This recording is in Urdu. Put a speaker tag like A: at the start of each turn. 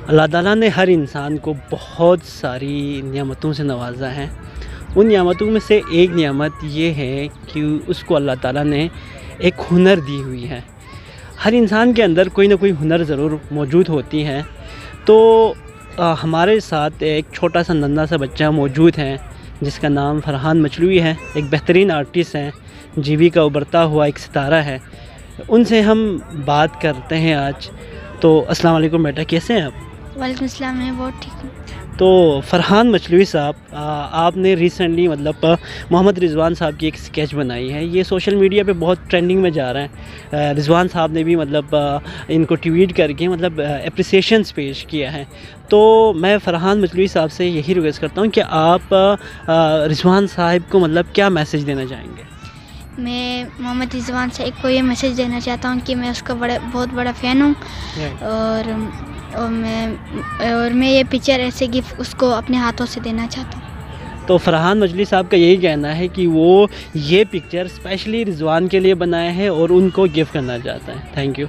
A: اللہ تعالیٰ نے ہر انسان کو بہت ساری نعمتوں سے نوازا ہے. ان نعمتوں میں سے ایک نعمت یہ ہے کہ اس کو اللہ تعالیٰ نے ایک ہنر دی ہوئی ہے. ہر انسان کے اندر کوئی نہ کوئی ہنر ضرور موجود ہوتی ہے. تو ہمارے ساتھ ایک چھوٹا سا ننھا سا بچہ موجود ہے جس کا نام فرحان مچلوی ہے. ایک بہترین آرٹسٹ ہیں، جی وی کا ابھرتا ہوا ایک ستارہ ہے. ان سے ہم بات کرتے ہیں آج. تو السلام علیکم بیٹا، کیسے ہیں آپ؟
B: وعلیکم السلام، میں بہت ٹھیک ہوں.
A: تو فرحان مچلوی صاحب، آپ نے ریسنٹلی محمد رضوان صاحب کی ایک اسکیچ بنائی ہے. یہ سوشل میڈیا پہ بہت ٹرینڈنگ میں جا رہا ہے. رضوان صاحب نے بھی ان کو ٹویٹ کر کے اپریسیشنز پیش کیا ہے. تو میں فرحان مچلوی صاحب سے یہی ریکویسٹ کرتا ہوں کہ آپ رضوان صاحب کو کیا میسیج دینا چاہیں گے؟
B: میں محمد رضوان صاحب کو یہ میسیج دینا چاہتا ہوں کہ میں اس کا بہت بڑا فین ہوں. اور میں یہ پکچر ایسے گفٹ اس کو اپنے ہاتھوں سے دینا چاہتا ہوں.
A: تو فرحان مچلوی صاحب کا یہی کہنا ہے کہ وہ یہ پکچر اسپیشلی رضوان کے لیے بنائے ہیں اور ان کو گفٹ کرنا چاہتا ہے. Thank you.